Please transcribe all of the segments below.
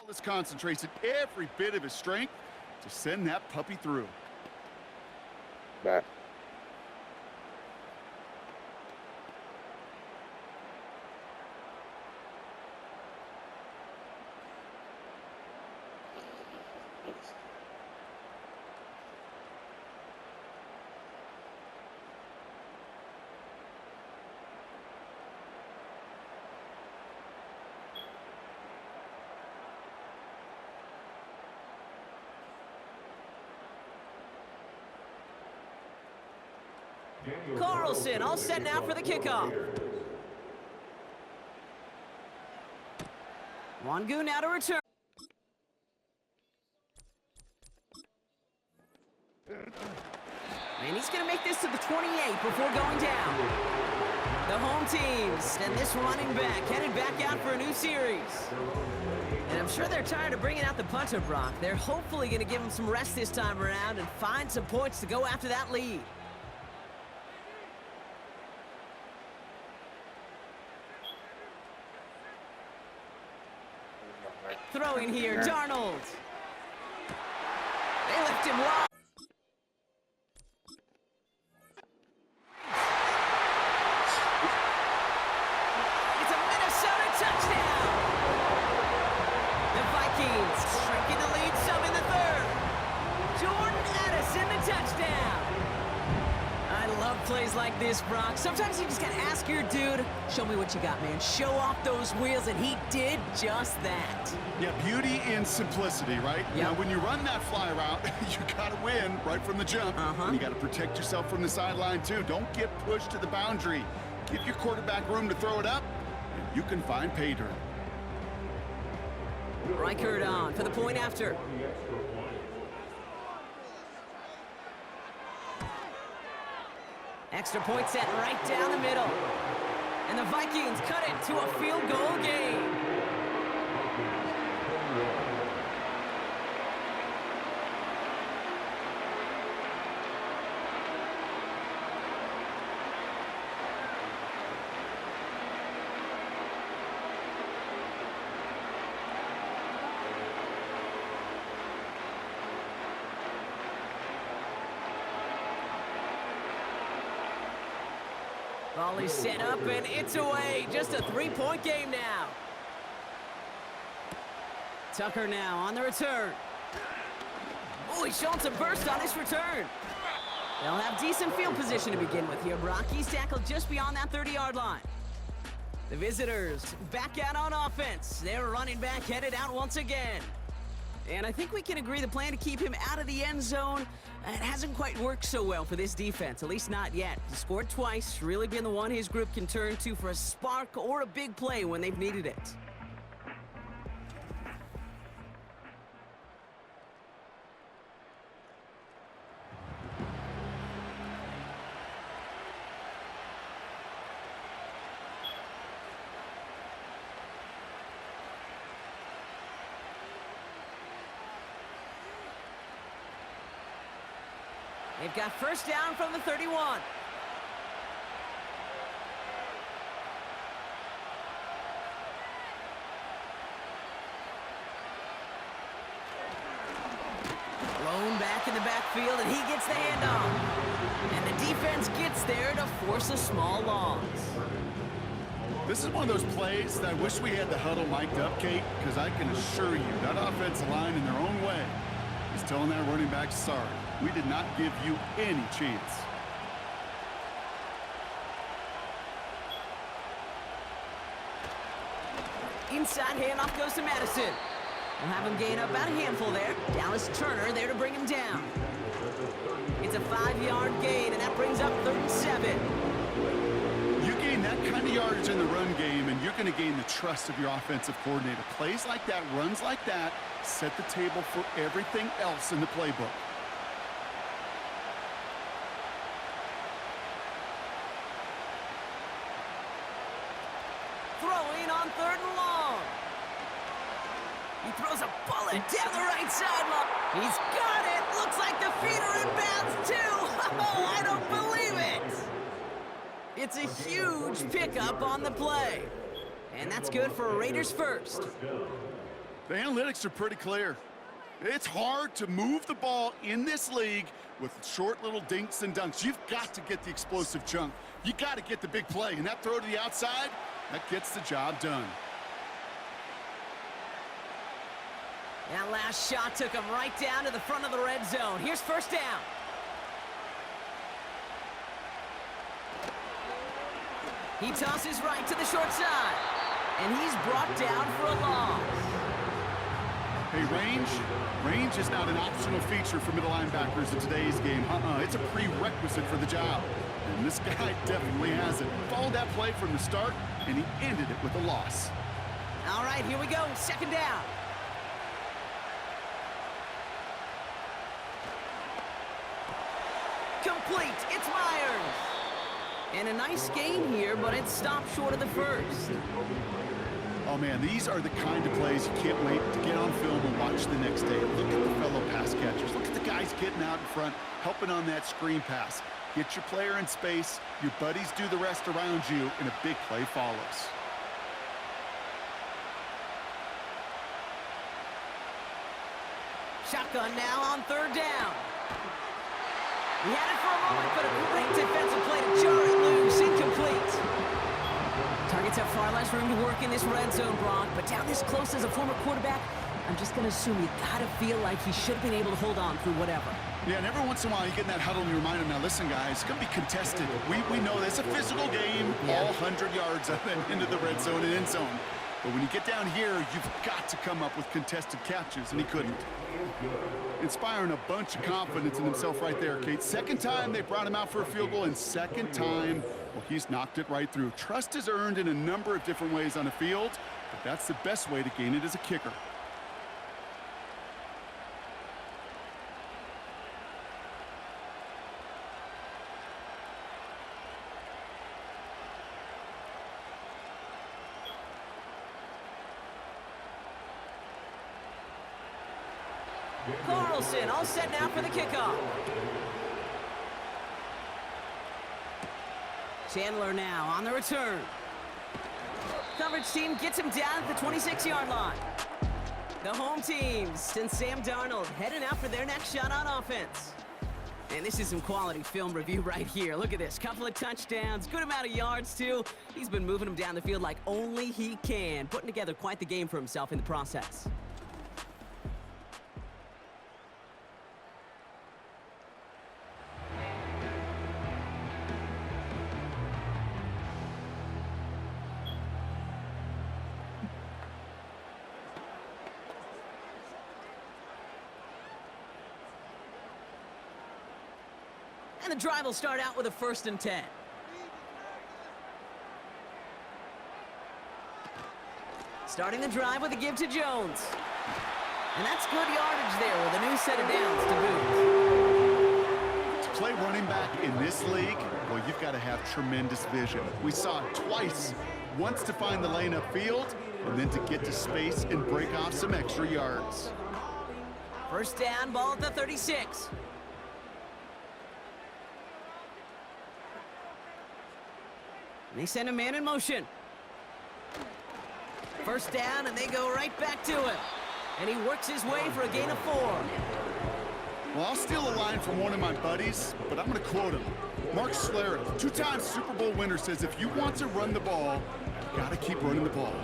This concentrates every bit of his strength to send that puppy through. Back. Carlson all set now for the kickoff. Wangu now to return. And he's going to make this to the 28 before going down. The home teams and this running back headed back out for a new series. And I'm sure they're tired of bringing out the punter, Brock. They're hopefully going to give him some rest this time around and find some points to go after that lead. Throwing here, Darnold. They left him wide. It's a Minnesota touchdown. The Vikings shrinking the lead some in the third. Jordan Addison, the touchdown. I love plays like this, Brock. Sometimes you just gotta ask your dude, show me what you got, man. Show off those wheels, and he did just that. Yeah, beauty in simplicity, right? Yep. Now, when you run that fly route, you got to win right from the jump. And you got to protect yourself from the sideline, too. Don't get pushed to the boundary. Give your quarterback room to throw it up, and you can find pay dirt. Reichert on for the point after. Extra point set right down the middle. And the Vikings cut it to a field goal game. Volley set up, and it's away. Just a three-point game now. Tucker now on the return. Oh, he's showing some burst on his return. They'll have decent field position to begin with here, Brock. He's tackled just beyond that 30-yard line. The visitors back out on offense. Their running back headed out once again. And I think we can agree the plan to keep him out of the end zone, it hasn't quite worked so well for this defense, at least not yet. He scored twice, really been the one his group can turn to for a spark or a big play when they've needed it. They've got first down from the 31. Thrown back in the backfield, and he gets the handoff. And the defense gets there to force a small loss. This is one of those plays that I wish we had the huddle mic'd up, Kate, because I can assure you that offensive line in their own way is telling that running back, sorry, we did not give you any chance. Inside handoff goes to Madison. We'll have him gain up about a handful there. Dallas Turner there to bring him down. It's a 5-yard gain, and that brings up 3rd and 7. You gain that kind of yardage in the run game, and you're going to gain the trust of your offensive coordinator. Plays like that, runs like that, set the table for everything else in the playbook. Throwing on 3rd and long. He throws a bullet down the right sideline. He's got it. Looks like the feet are in bounds, too. Oh, I don't believe it. It's a huge pickup on the play. And that's good for Raiders first. The analytics are pretty clear. It's hard to move the ball in this league with short little dinks and dunks. You've got to get the explosive chunk. You got to get the big play. And that throw to the outside, that gets the job done. That last shot took him right down to the front of the red zone. Here's first down. He tosses right to the short side. And he's brought down for a loss. Hey, range is not an optional feature for middle linebackers in today's game. It's a prerequisite for the job. And this guy definitely has it. Followed that play from the start, and he ended it with a loss. All right, here we go. Second down. Complete. It's Myers. And a nice gain here, but it stopped short of the first. Oh, man, these are the kind of plays you can't wait to get on film and watch the next day. Look at the fellow pass catchers. Look at the guys getting out in front, helping on that screen pass. Get your player in space, your buddies do the rest around you, and a big play follows. Shotgun now on third down. He had it for a moment, but a great defensive play to jar it loose. Incomplete. Targets have far less room to work in this red zone, Brock, but down this close as a former quarterback, I'm just going to assume you got to feel like he should have been able to hold on through whatever. Yeah, and every once in a while you get in that huddle and you remind him, now listen, guys, it's going to be contested. We know this. It's a physical game, all 100 yards up and into the red zone and end zone. But when you get down here, you've got to come up with contested catches, and he couldn't. Inspiring a bunch of confidence in himself right there, Kate. Second time they brought him out for a field goal, and second time, well, he's knocked it right through. Trust is earned in a number of different ways on the field, but that's the best way to gain it as a kicker. Carlson all set now for the kickoff. Chandler now on the return. Coverage team gets him down at the 26-yard line. The home team and Sam Darnold heading out for their next shot on offense. And this is some quality film review right here. Look at this. Couple of touchdowns, good amount of yards, too. He's been moving them down the field like only he can, putting together quite the game for himself in the process. And the drive will start out with a 1st and 10. Starting the drive with a give to Jones. And that's good yardage there with a new set of downs to boot. To play running back in this league, well, you've got to have tremendous vision. We saw it twice. Once to find the lane upfield, and then to get to space and break off some extra yards. First down, ball at the 36. They send a man in motion. First down, and they go right back to him. And he works his way for a gain of 4. Well, I'll steal a line from one of my buddies, but I'm going to quote him. Mark Schlereth, 2-time Super Bowl winner, says if you want to run the ball, you got to keep running the ball.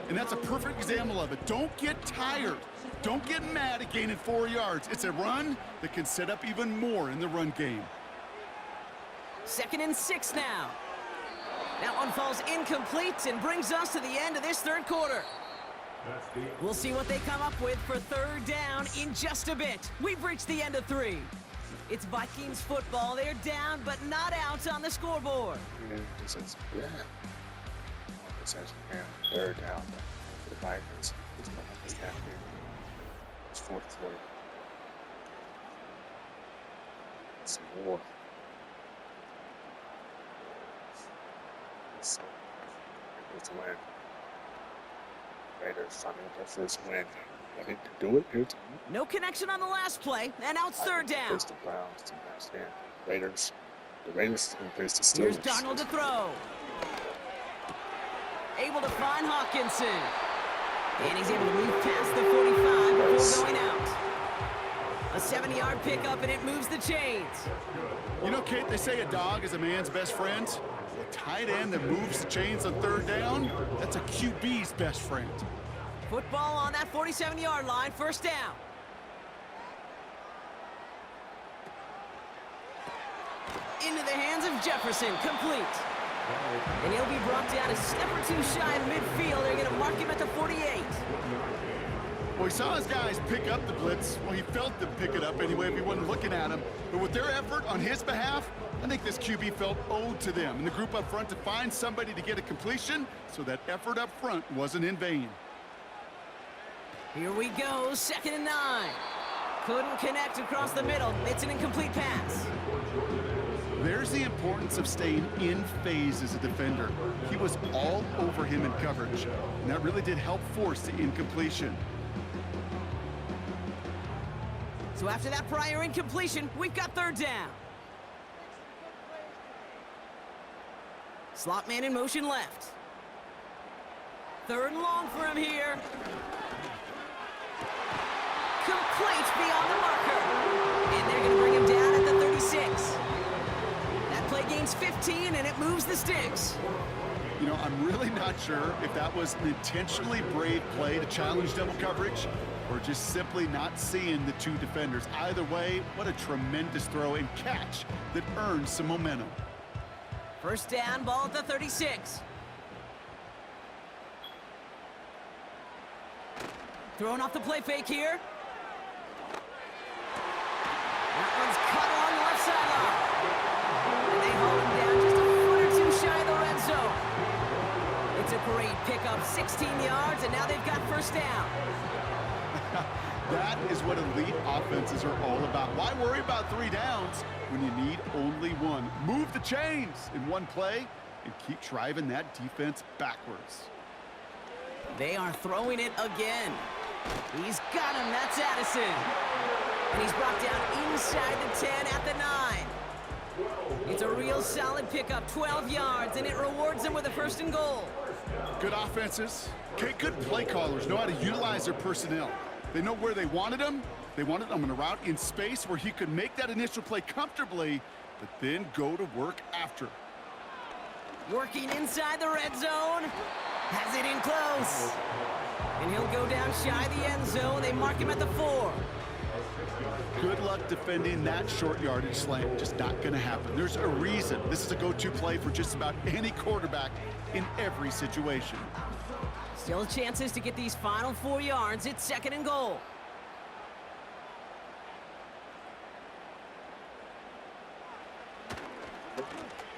And that's a perfect example of it. Don't get tired. Don't get mad at gaining 4 yards. It's a run that can set up even more in the run game. 2nd and 6 now. That one falls incomplete and brings us to the end of this third quarter. We'll see what they come up with for third down in just a bit. We've reached the end of 3. It's Vikings football. They're down, but not out on the scoreboard. This is bad. This is third down for the Vikings. It's not happening. It's 4-4. It's more. So, it's a win. Raiders signing their first win. I need to do it here. No connection on the last play, and now it's third down. It's the Browns to match in. Raiders. The Raiders can face the Steelers. Here's Darnold to throw. Able to find Hawkinson. And he's able to move past the 45 before going out. A 70-yard pickup, and it moves the chains. You know, Kate, they say a dog is a man's best friend. A tight end that moves the chains on third down, that's a QB's best friend. Football on that 47-yard line, first down. Into the hands of Jefferson, complete. And he'll be brought down a step or two shy of midfield. They're going to mark him at the 48. Well, he saw his guys pick up the blitz. Well, he felt them pick it up anyway if he wasn't looking at him. But with their effort on his behalf, I think this QB felt owed to them and the group up front to find somebody to get a completion, so that effort up front wasn't in vain. Here we go, 2nd and 9. Couldn't connect across the middle. It's an incomplete pass. There's the importance of staying in phase as a defender. He was all over him in coverage, and that really did help force the incompletion. So after that prior incompletion, we've got 3rd down. Slot man in motion left. 3rd and long for him here. Complete beyond the marker. And they're going to bring him down at the 36. That play gains 15, and it moves the sticks. You know, I'm really not sure if that was an intentionally brave play to challenge double coverage or just simply not seeing the two defenders. Either way, what a tremendous throw and catch that earns some momentum. First down, ball at the 36. Throwing off the play fake here. That one's cut along the left sideline. And they hold him down just a foot or two shy of the red zone. It's a great pickup, 16 yards, and now they've got first down. That is what elite offenses are all about. Why worry about 3 downs when you need only one? Move the chains in one play and keep driving that defense backwards. They are throwing it again. He's got him. That's Addison. And he's brought down inside the 10 at the 9. It's a real solid pickup, 12 yards, and it rewards them with a 1st and goal. Good offenses. Good play callers know how to utilize their personnel. They know where they wanted him. They wanted him on a route in space where he could make that initial play comfortably, but then go to work after. Working inside the red zone. Has it in close. And he'll go down shy of the end zone. They mark him at the 4. Good luck defending that short yardage slant. Just not going to happen. There's a reason this is a go-to play for just about any quarterback in every situation. Still chances to get these final 4 yards. It's 2nd and goal.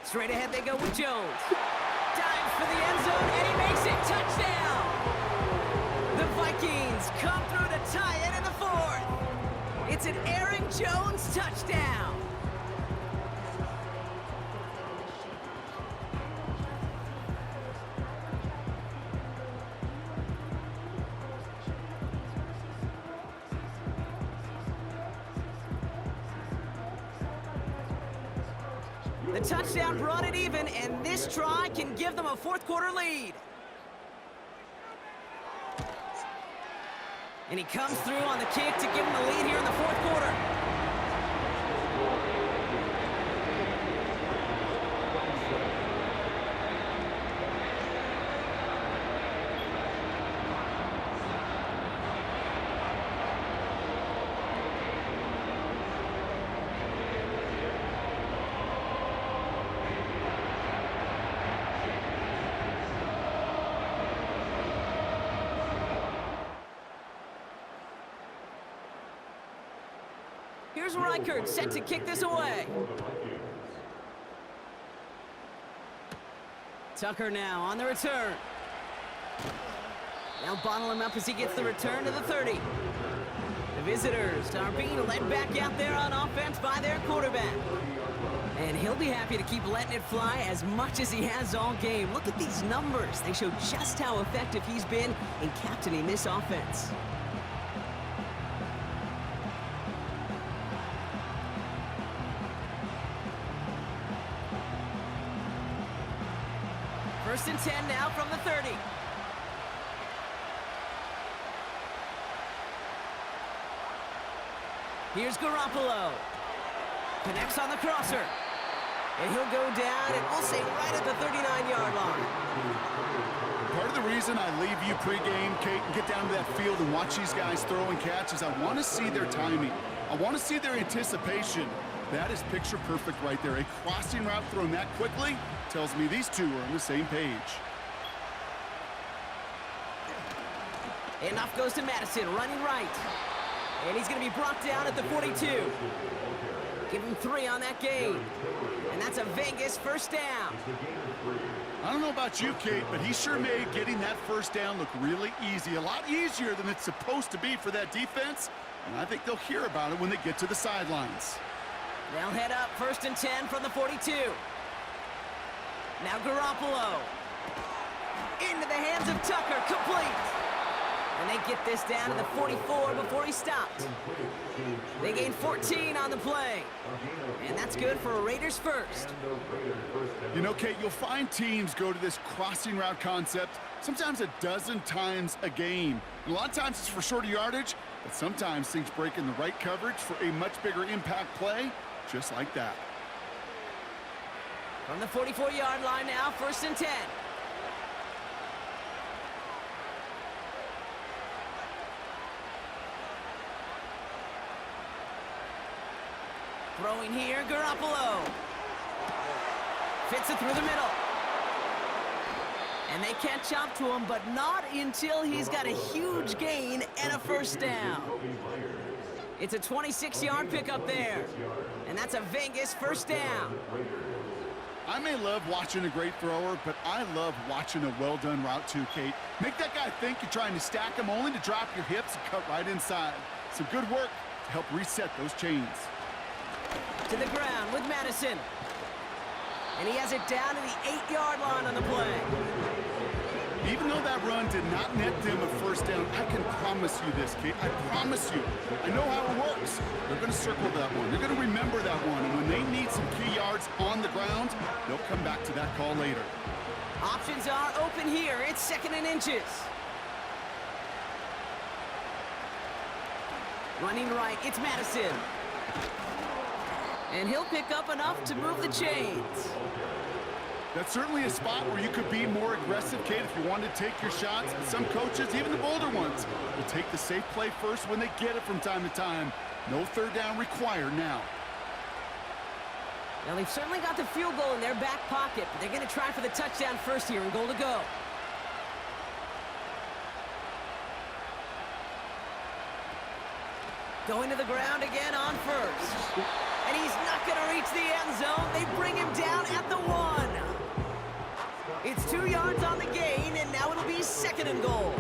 Straight ahead they go with Jones. Dives for the end zone, and he makes it. Touchdown! The Vikings come through to tie it in the 4th. It's an Aaron Jones touchdown. The touchdown brought it even, and this try can give them a 4th quarter lead. And he comes through on the kick to give them the lead here in the 4th quarter. Here's Reichert set to kick this away. Tucker now on the return. Now bottle him up as he gets the return to the 30. The visitors are being led back out there on offense by their quarterback. And he'll be happy to keep letting it fly as much as he has all game. Look at these numbers. They show just how effective he's been in captaining this offense. First and 10 now from the 30. Here's Garoppolo. Connects on the crosser. And he'll go down, and we'll say right at the 39-yard line. Part of the reason I leave you pregame, Kate, and get down to that field and watch these guys throw and catch is I want to see their timing. I want to see their anticipation. That is picture perfect right there. A crossing route thrown that quickly tells me these two are on the same page. Handoff goes to Madison, running right. And he's going to be brought down at the 42. Give him 3 on that game. And that's a Vegas first down. I don't know about you, Kate, but he sure made getting that first down look really easy. A lot easier than it's supposed to be for that defense. And I think they'll hear about it when they get to the sidelines. They'll head up 1st and 10 from the 42. Now Garoppolo. Into the hands of Tucker, complete. And they get this down to the 44 before he stopped. They gain 14 on the play. And that's good for a Raiders first. You know, Kate, you'll find teams go to this crossing route concept sometimes a dozen times a game. And a lot of times it's for shorter yardage, but sometimes things break in the right coverage for a much bigger impact play, just like that. From the 44-yard line now, 1st and 10. Throwing here, Garoppolo. Fits it through the middle. And they catch up to him, but not until he's got a huge gain and a first down. It's a 26-yard pickup there. And that's a Vegas first down. I may love watching a great thrower, but I love watching a well-done route too, Kate. Make that guy think you're trying to stack him only to drop your hips and cut right inside. Some good work to help reset those chains. To the ground with Madison. And he has it down to the 8-yard line on the play. Even though that run did not net them a first down, I can promise you this, Kate. I promise you. I know how it works. They're going to circle that one. They're going to remember that one. And when they need some key yards on the ground, they'll come back to that call later. Options are open here. It's 2nd and inches. Running right, it's Madison. And he'll pick up enough to move the chains. That's certainly a spot where you could be more aggressive, Kate, if you wanted to take your shots. But some coaches, even the bolder ones, will take the safe play first when they get it from time to time. No third down required now. Now, they've certainly got the field goal in their back pocket, but they're going to try for the touchdown first here and goal to go. Going to the ground again on first. And he's not going to reach the end zone. They bring him down at the 1. It's 2 yards on the gain, and now it'll be 2nd and goal.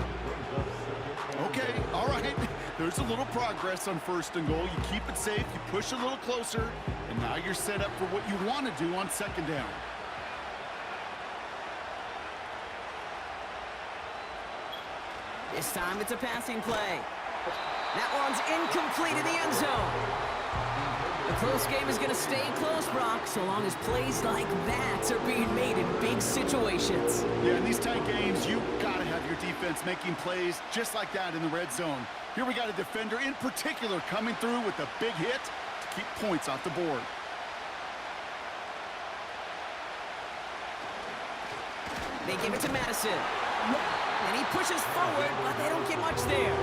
Okay, all right. There's a little progress on 1st and goal. You keep it safe, you push a little closer, and now you're set up for what you want to do on 2nd down. This time it's a passing play. That one's incomplete in the end zone. The close game is going to stay close, Brock, so long as plays like that are being made in big situations. Yeah, in these tight games, you got to have your defense making plays just like that in the red zone. Here we got a defender in particular coming through with a big hit to keep points off the board. They give it to Madison. And he pushes forward, but they don't get much there.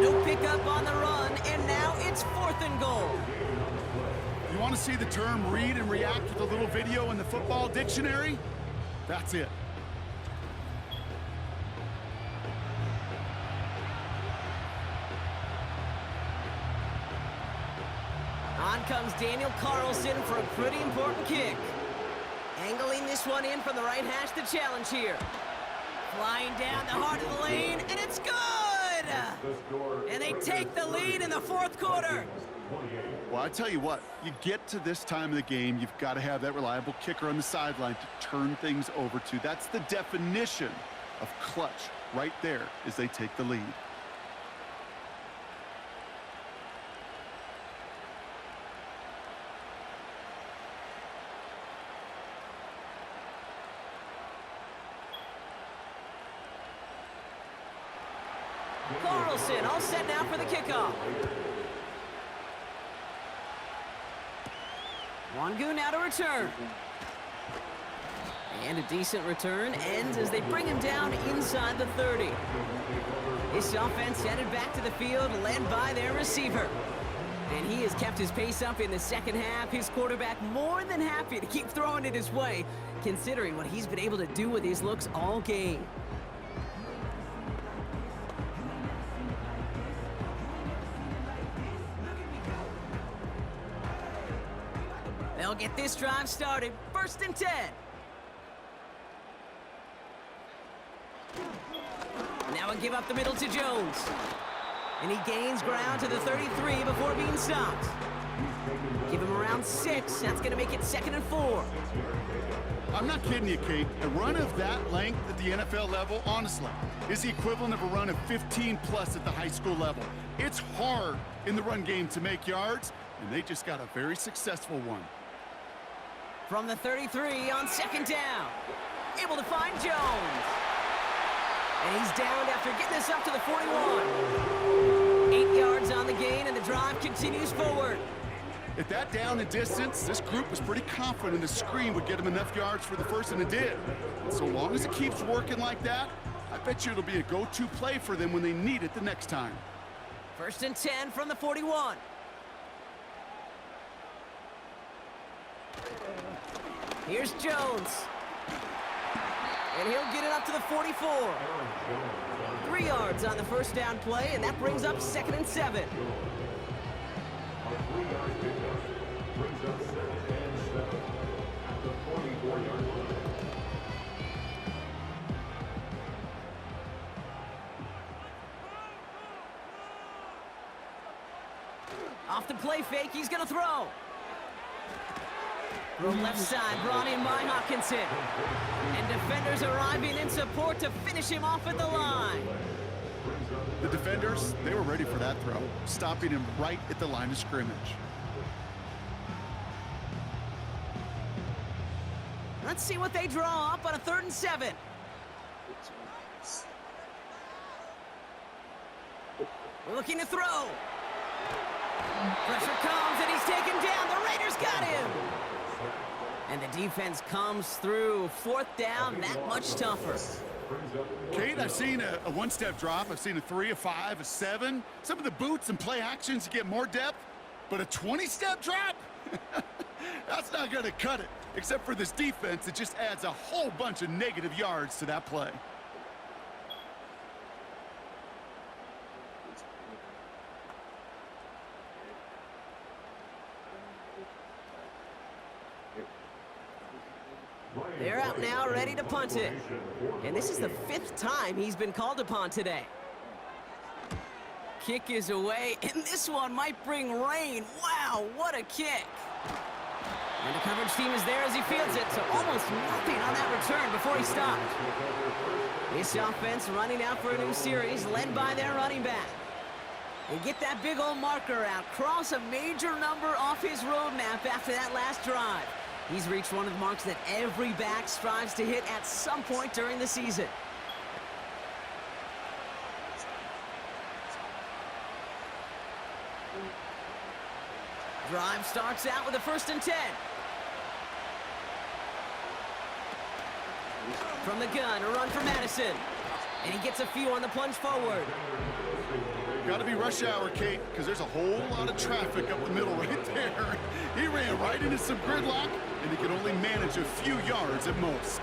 No pickup on the run, and now it's 4th and goal. You want to see the term read and react with a little video in the football dictionary? That's it. On comes Daniel Carlson for a pretty important kick. Angling this one in from the right hash, the challenge here. Flying down the heart of the lane, and it's good! And they take the lead in the 4th quarter. Well, I tell you what, you get to this time of the game, you've got to have that reliable kicker on the sideline to turn things over to. That's the definition of clutch right there as they take the lead. Carlson all set now for the kickoff. Wangu now to return. And a decent return ends as they bring him down inside the 30. This offense headed back to the field, led by their receiver. And he has kept his pace up in the second half. His quarterback more than happy to keep throwing it his way, considering what he's been able to do with his looks all game. They'll get this drive started. 1st and 10. Now a give up the middle to Jones. And he gains ground to the 33 before being stopped. Give him around 6. That's going to make it 2nd and 4. I'm not kidding you, Kate. A run of that length at the NFL level, honestly, is the equivalent of a run of 15-plus at the high school level. It's hard in the run game to make yards, and they just got a very successful one. From the 33 on 2nd down. Able to find Jones. And he's downed after getting this up to the 41. 8 yards on the gain, and the drive continues forward. At that down and distance, this group was pretty confident the screen would get them enough yards for the first, and it did. And so long as it keeps working like that, I bet you it'll be a go-to play for them when they need it the next time. 1st and 10 from the 41. Here's Jones. And he'll get it up to the 44. 3 yards on the first down play, and that brings up 2nd and 7. Off the play fake, he's going to throw. From left side, brought in by Hawkinson. And defenders arriving in support to finish him off at the line. The defenders, they were ready for that throw, stopping him right at the line of scrimmage. Let's see what they draw up on a 3rd and 7. Looking to throw. Pressure comes, and he's taken down. The Raiders got him. And the defense comes through. 4th down, that much tougher. Kate, I've seen a one-step drop. I've seen a 3, a 5, a 7. Some of the boots and play actions, you get more depth. But a 20-step drop? That's not going to cut it. Except for this defense, it just adds a whole bunch of negative yards to that play. They're out now, ready to punt it. And this is the 5th time he's been called upon today. Kick is away, and this one might bring rain. Wow, what a kick. And the coverage team is there as he fields it, so almost nothing on that return before he stopped. This offense running out for a new series, led by their running back. And get that big old marker out, cross a major number off his roadmap after that last drive. He's reached one of the marks that every back strives to hit at some point during the season. Drive starts out with a 1st and 10. From the gun, a run for Madison. And he gets a few on the plunge forward. Got to be rush hour, Kate, because there's a whole lot of traffic up the middle right there. He ran right into some gridlock, and he could only manage a few yards at most.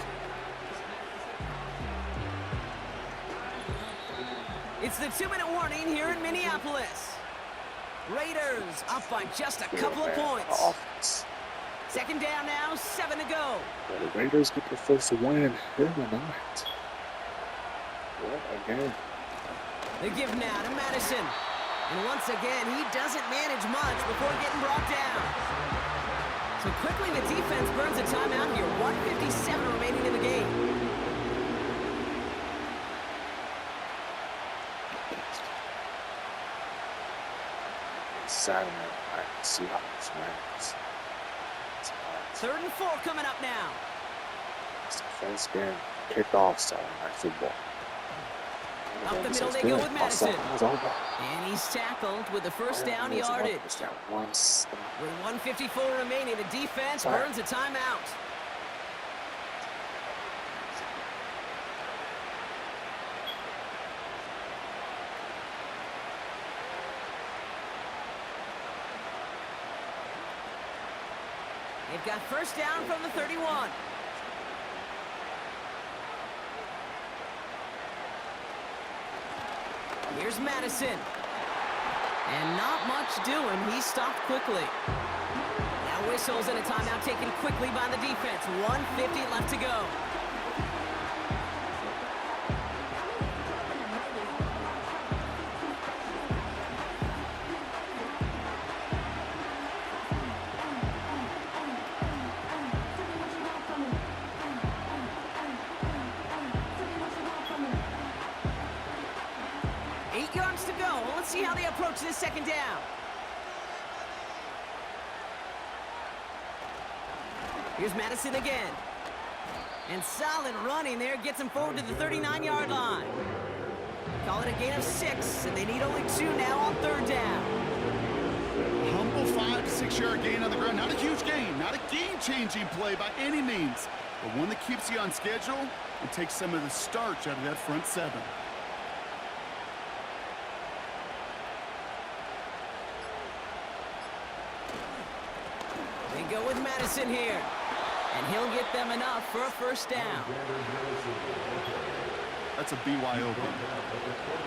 It's the 2-minute warning here in Minneapolis. Raiders up by just a couple of points. Offense. 2nd down now, 7 to go. Will the Raiders get their first win here tonight? What a game. They give now to Madison. And once again, he doesn't manage much before getting brought down. So quickly the defense burns a timeout here. 1:57 remaining in the game. Saturday night, Seahawks, Rams. 3rd and 4 coming up now. It's the first game kicked off Saturday Night Football. Up the middle they go with Madison. And he's tackled with the first down yardage. With 1:54 remaining, the defense burns a timeout. They've got first down from the 31. Here's Madison. And not much doing. He stopped quickly. Now whistles and a timeout taken quickly by the defense. 1:50 left to go. Let's see how they approach this second down. Here's Madison again. And solid running there gets him forward to the 39-yard line. Call it a gain of 6, and they need only 2 now on third down. Humble 5 to 6 yard gain on the ground. Not a huge gain, not a game-changing play by any means, but one that keeps you on schedule and takes some of the starch out of that front 7. They go with Madison here, and he'll get them enough for a first down. That's a BYO run.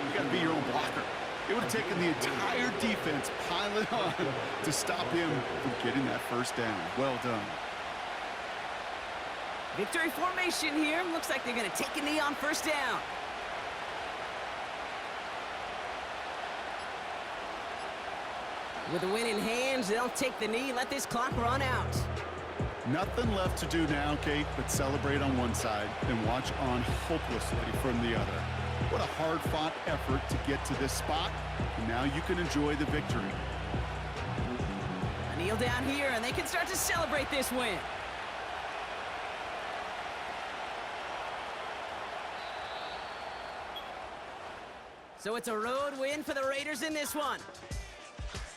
You got to be your own blocker. It would have taken the entire defense piling on to stop him from getting that first down. Well done. Victory formation here. Looks like they're going to take a knee on first down. With the win in hands, they'll take the knee, let this clock run out. Nothing left to do now, Kate, but celebrate on one side and watch on hopelessly from the other. What a hard-fought effort to get to this spot, and now you can enjoy the victory. A kneel down here, and they can start to celebrate this win. So it's a road win for the Raiders in this one.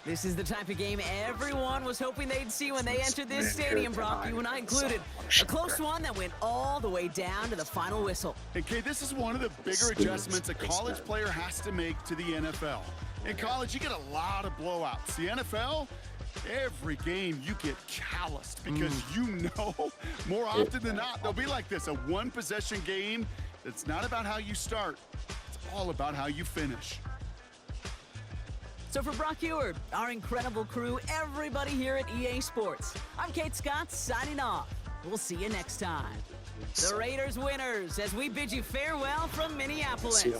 This is the type of game everyone was hoping they'd see when they entered this stadium, Brock, you and I included. A close one that went all the way down to the final whistle. And Kate, this is one of the bigger adjustments a college player has to make to the NFL. In college, you get a lot of blowouts. The NFL, every game you get calloused because you know more often than not they'll be like this, a one-possession game that's not about how you start. It's all about how you finish. So for Brock Eward, our incredible crew, everybody here at EA Sports, I'm Kate Scott signing off. We'll see you next time. The Raiders winners as we bid you farewell from Minneapolis. See